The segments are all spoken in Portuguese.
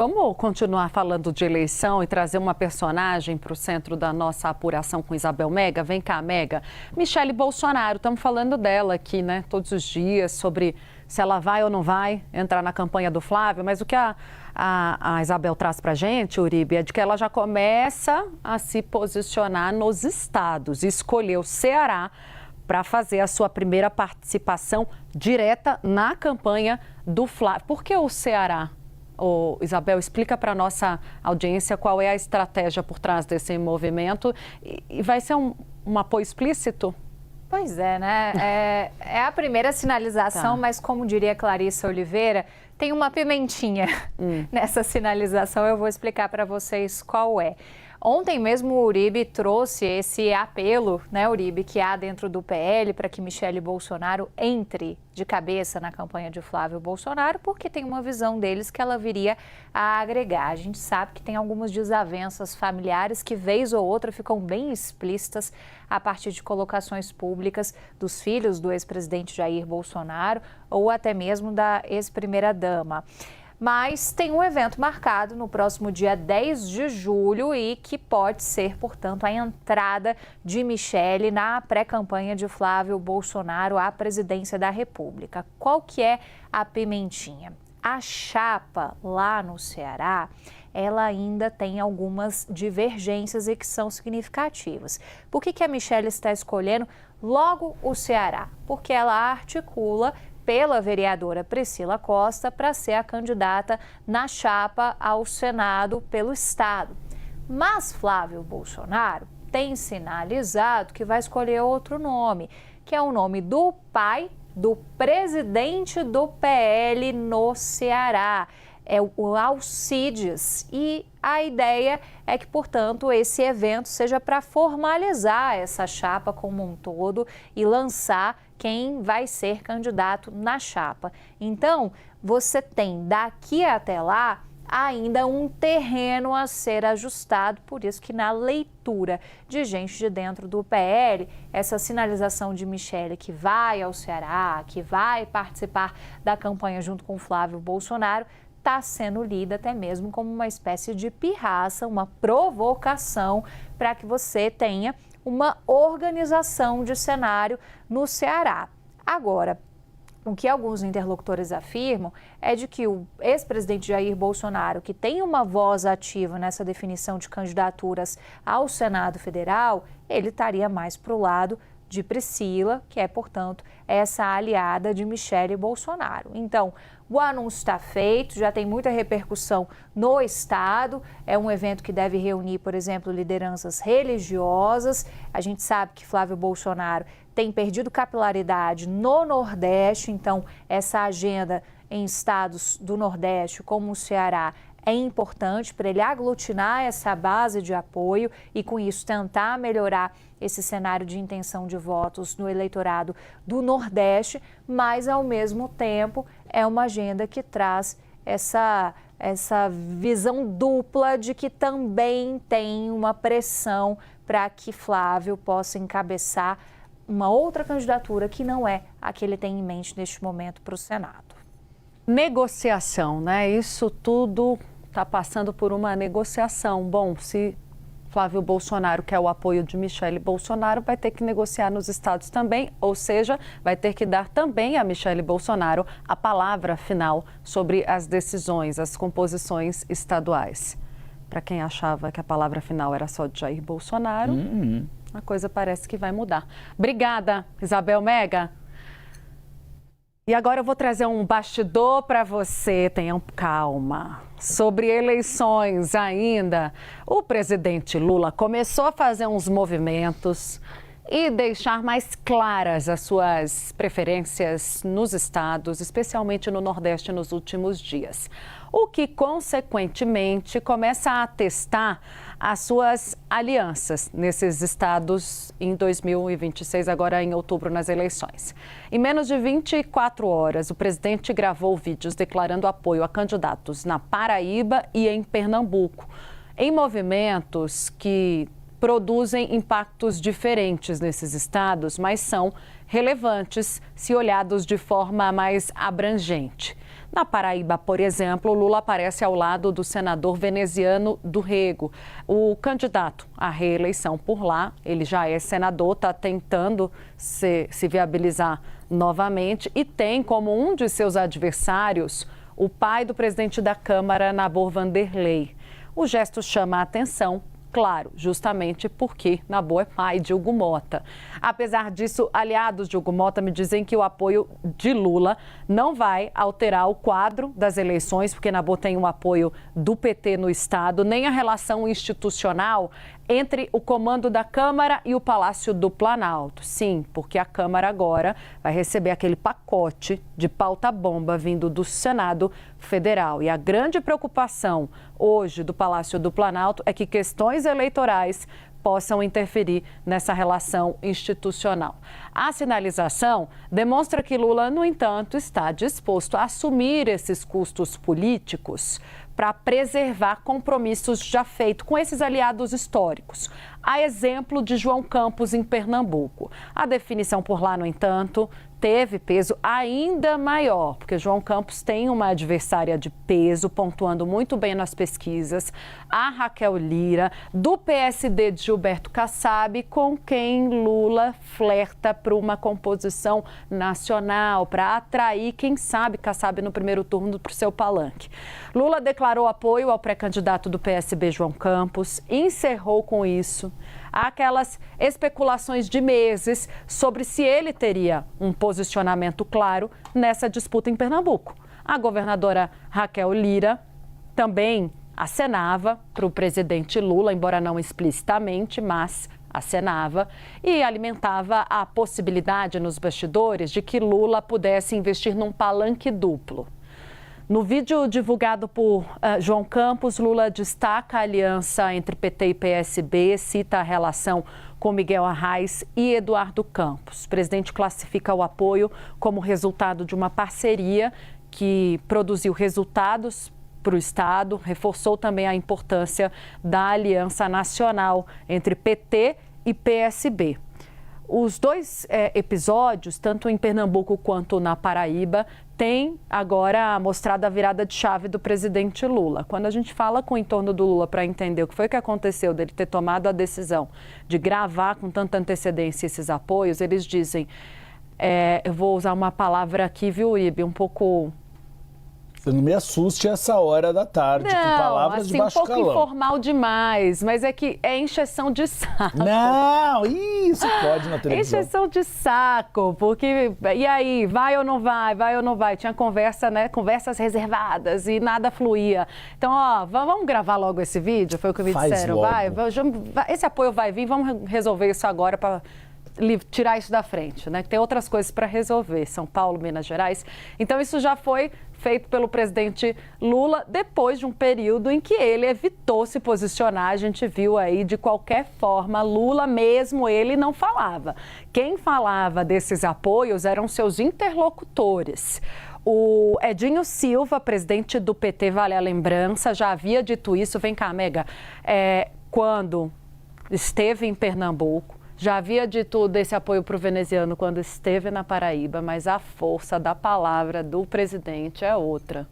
Vamos continuar falando de eleição e trazer uma personagem para o centro da nossa apuração com Isabel Mega. Vem cá, Mega. Michele Bolsonaro, estamos falando dela aqui, né? Todos os dias, sobre se ela vai ou não vai entrar na campanha do Flávio. Mas o que a Isabel traz para a gente, Uribe, é de que ela já começa a se posicionar nos estados. Escolheu o Ceará para fazer a sua primeira participação direta na campanha do Flávio. Por que o Ceará? Isabel, explica para a nossa audiência qual é a estratégia por trás desse movimento e vai ser um apoio explícito? Pois é, né? É a primeira sinalização, mas como diria Clarissa Oliveira, tem uma pimentinha nessa sinalização. Eu vou explicar para vocês qual é. Ontem mesmo o Uribe trouxe esse apelo, né, Uribe, que há dentro do PL para que Michele Bolsonaro entre de cabeça na campanha de Flávio Bolsonaro, porque tem uma visão deles que ela viria a agregar. A gente sabe que tem algumas desavenças familiares que, vez ou outra, ficam bem explícitas a partir de colocações públicas dos filhos do ex-presidente Jair Bolsonaro ou até mesmo da ex-primeira-dama. Mas tem um evento marcado no próximo dia 10 de julho e que pode ser, portanto, a entrada de Michele na pré-campanha de Flávio Bolsonaro à presidência da República. Qual que é a pimentinha? A chapa lá no Ceará, ela ainda tem algumas divergências e que são significativas. Por que a Michele está escolhendo logo o Ceará? Porque ela articula pela vereadora Priscila Costa para ser a candidata na chapa ao Senado pelo Estado. Mas Flávio Bolsonaro tem sinalizado que vai escolher outro nome, que é o nome do pai do presidente do PL no Ceará. É o Alcides, e a ideia é que, portanto, esse evento seja para formalizar essa chapa como um todo e lançar quem vai ser candidato na chapa. Então, você tem daqui até lá ainda um terreno a ser ajustado, por isso que na leitura de gente de dentro do PL, essa sinalização de Michele que vai ao Ceará, que vai participar da campanha junto com Flávio Bolsonaro, está sendo lida até mesmo como uma espécie de pirraça, uma provocação para que você tenha uma organização de cenário no Ceará. Agora, o que alguns interlocutores afirmam é de que o ex-presidente Jair Bolsonaro, que tem uma voz ativa nessa definição de candidaturas ao Senado Federal, ele estaria mais para o lado de Priscila, que é, portanto, essa aliada de Michele Bolsonaro. Então, o anúncio está feito, já tem muita repercussão no Estado, é um evento que deve reunir, por exemplo, lideranças religiosas. A gente sabe que Flávio Bolsonaro tem perdido capilaridade no Nordeste, então essa agenda em estados do Nordeste, como o Ceará, é importante para ele aglutinar essa base de apoio e, com isso, tentar melhorar esse cenário de intenção de votos no eleitorado do Nordeste, mas, ao mesmo tempo, é uma agenda que traz essa visão dupla de que também tem uma pressão para que Flávio possa encabeçar uma outra candidatura que não é a que ele tem em mente neste momento para o Senado. Negociação, né? Isso tudo está passando por uma negociação. Bom, se Flávio Bolsonaro quer o apoio de Michele Bolsonaro, vai ter que negociar nos estados também, ou seja, vai ter que dar também a Michele Bolsonaro a palavra final sobre as decisões, as composições estaduais. Para quem achava que a palavra final era só de Jair Bolsonaro, a coisa parece que vai mudar. Obrigada, Isabel Mega. E agora eu vou trazer um bastidor para você, tenham calma. Sobre eleições ainda, o presidente Lula começou a fazer uns movimentos e deixar mais claras as suas preferências nos estados, especialmente no Nordeste, nos últimos dias. O que, consequentemente, começa a testar as suas alianças nesses estados em 2026, agora em outubro, nas eleições. Em menos de 24 horas, o presidente gravou vídeos declarando apoio a candidatos na Paraíba e em Pernambuco, em movimentos que produzem impactos diferentes nesses estados, mas são relevantes se olhados de forma mais abrangente. Na Paraíba, por exemplo, Lula aparece ao lado do senador veneziano do Rego, o candidato à reeleição por lá. Ele já é senador, está tentando se viabilizar novamente e tem como um de seus adversários o pai do presidente da Câmara, Nabor Vanderlei. O gesto chama a atenção, claro, justamente porque Nabor é pai de Hugo Mota. Apesar disso, aliados de Hugo Mota me dizem que o apoio de Lula não vai alterar o quadro das eleições, porque Nabor tem o apoio do PT no estado, nem a relação institucional entre o comando da Câmara e o Palácio do Planalto. Sim, porque a Câmara agora vai receber aquele pacote de pauta-bomba vindo do Senado Federal. E a grande preocupação hoje do Palácio do Planalto é que questões eleitorais possam interferir nessa relação institucional. A sinalização demonstra que Lula, no entanto, está disposto a assumir esses custos políticos para preservar compromissos já feitos com esses aliados históricos. A exemplo de João Campos, em Pernambuco. A definição por lá, no entanto, teve peso ainda maior, porque João Campos tem uma adversária de peso, pontuando muito bem nas pesquisas, a Raquel Lira, do PSD de Gilberto Kassab, com quem Lula flerta para uma composição nacional, para atrair, quem sabe, Kassab no primeiro turno para o seu palanque. Lula declarou apoio ao pré-candidato do PSB, João Campos, e encerrou com isso aquelas especulações de meses sobre se ele teria um posicionamento claro nessa disputa em Pernambuco. A governadora Raquel Lira também acenava para o presidente Lula, embora não explicitamente, mas acenava e alimentava a possibilidade nos bastidores de que Lula pudesse investir num palanque duplo. No vídeo divulgado por João Campos, Lula destaca a aliança entre PT e PSB, cita a relação com Miguel Arraes e Eduardo Campos. O presidente classifica o apoio como resultado de uma parceria que produziu resultados para o Estado, reforçou também a importância da aliança nacional entre PT e PSB. Os dois episódios, tanto em Pernambuco quanto na Paraíba, têm agora mostrado a virada de chave do presidente Lula. Quando a gente fala com o entorno do Lula para entender o que foi que aconteceu dele ter tomado a decisão de gravar com tanta antecedência esses apoios, eles dizem, eu vou usar uma palavra aqui, viu, Ibe, um pouco... Você não me assuste essa hora da tarde, com palavras de baixo calão. Um pouco informal demais, mas é que é encheção de saco. Não, isso pode na televisão. Encheção de saco, porque, e aí, vai ou não vai, vai ou não vai? Tinha conversa, né, conversas reservadas e nada fluía. Então, ó, vamos gravar logo esse vídeo, foi o que me disseram. Logo. Vai, esse apoio vai vir, vamos resolver isso agora para tirar isso da frente, né? Tem outras coisas para resolver, São Paulo, Minas Gerais. Então, isso já foi feito pelo presidente Lula depois de um período em que ele evitou se posicionar. A gente viu aí, de qualquer forma, Lula mesmo, ele não falava. Quem falava desses apoios eram seus interlocutores. O Edinho Silva, presidente do PT, vale a lembrança, já havia dito isso. Vem cá, Mega, quando esteve em Pernambuco, já havia dito desse apoio para o veneziano quando esteve na Paraíba, mas a força da palavra do presidente é outra.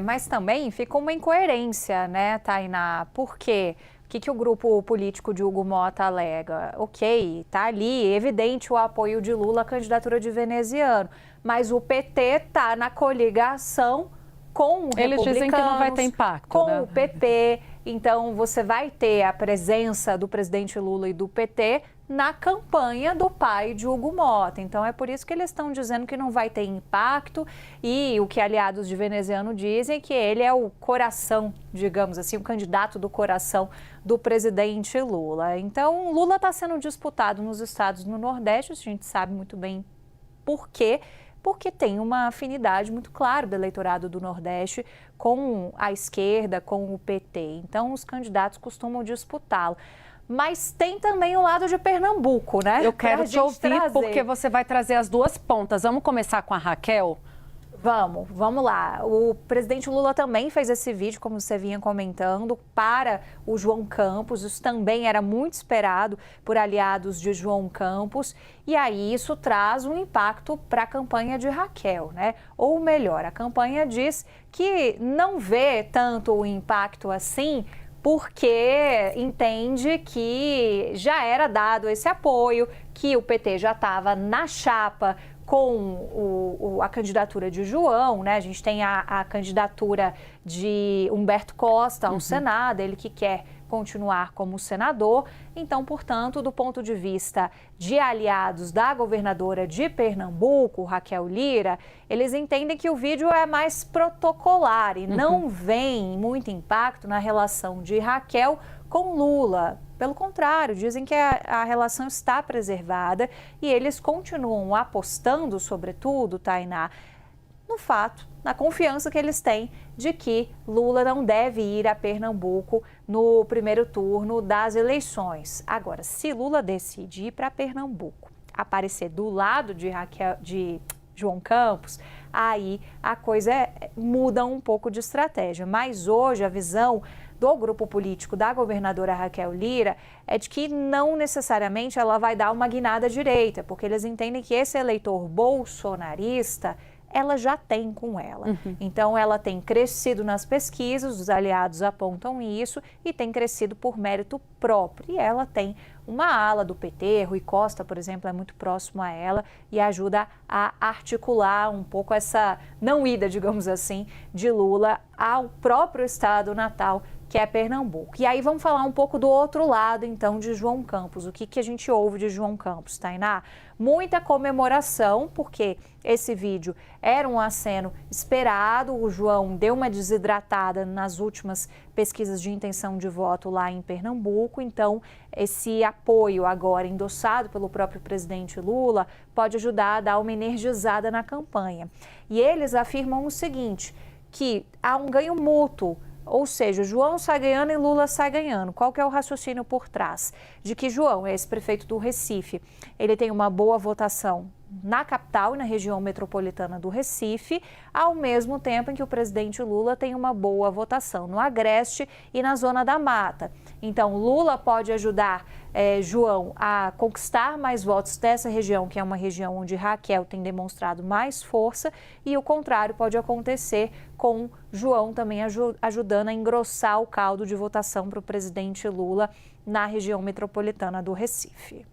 Mas também fica uma incoerência, né, Tainá? Por quê? O que o grupo político de Hugo Mota alega? Ok, tá ali, evidente o apoio de Lula à candidatura de veneziano, mas o PT tá na coligação com o Eles dizem que não vai ter impacto, com né? o PP. Então, você vai ter a presença do presidente Lula e do PT na campanha do pai de Hugo Mota. Então, é por isso que eles estão dizendo que não vai ter impacto, e o que aliados de veneziano dizem é que ele é o coração, digamos assim, o candidato do coração do presidente Lula. Então, Lula está sendo disputado nos estados no Nordeste, a gente sabe muito bem por quê. Porque tem uma afinidade muito clara do eleitorado do Nordeste com a esquerda, com o PT. Então, os candidatos costumam disputá-lo. Mas tem também o lado de Pernambuco, né? Eu quero te ouvir, porque você vai trazer as duas pontas. Vamos começar com a Raquel? Vamos lá. O presidente Lula também fez esse vídeo, como você vinha comentando, para o João Campos. Isso também era muito esperado por aliados de João Campos. E aí isso traz um impacto para a campanha de Raquel, né? Ou melhor, a campanha diz que não vê tanto o impacto assim, porque entende que já era dado esse apoio, que o PT já estava na chapa com a candidatura de João, né? A gente tem a candidatura de Humberto Costa ao Senado, ele que quer continuar como senador. Então, portanto, do ponto de vista de aliados da governadora de Pernambuco, Raquel Lira, eles entendem que o vídeo é mais protocolar e não vem muito impacto na relação de Raquel com Lula. Pelo contrário, dizem que a relação está preservada e eles continuam apostando, sobretudo, Tainá, no fato, na confiança que eles têm de que Lula não deve ir a Pernambuco no primeiro turno das eleições. Agora, se Lula decide ir para Pernambuco, aparecer do lado de João Campos, aí a coisa muda um pouco de estratégia. Mas hoje a visão do grupo político da governadora Raquel Lira é de que não necessariamente ela vai dar uma guinada à direita, porque eles entendem que esse eleitor bolsonarista ela já tem com ela. Então, ela tem crescido nas pesquisas, os aliados apontam isso, e tem crescido por mérito próprio. E ela tem uma ala do PT, Rui Costa, por exemplo, é muito próximo a ela e ajuda a articular um pouco essa não ida, digamos assim, de Lula ao próprio estado natal, que é Pernambuco. E aí vamos falar um pouco do outro lado, então, de João Campos. O que a gente ouve de João Campos, Tainá? Muita comemoração, porque esse vídeo era um aceno esperado. O João deu uma desidratada nas últimas pesquisas de intenção de voto lá em Pernambuco. Então, esse apoio agora endossado pelo próprio presidente Lula pode ajudar a dar uma energizada na campanha. E eles afirmam o seguinte, que há um ganho mútuo. Ou seja, João sai ganhando e Lula sai ganhando. Qual que é o raciocínio por trás? De que João, esse prefeito do Recife, ele tem uma boa votação na capital e na região metropolitana do Recife, ao mesmo tempo em que o presidente Lula tem uma boa votação no Agreste e na Zona da Mata. Então, Lula pode ajudar João a conquistar mais votos dessa região, que é uma região onde Raquel tem demonstrado mais força, e o contrário pode acontecer com João também ajudando a engrossar o caldo de votação para o presidente Lula na região metropolitana do Recife.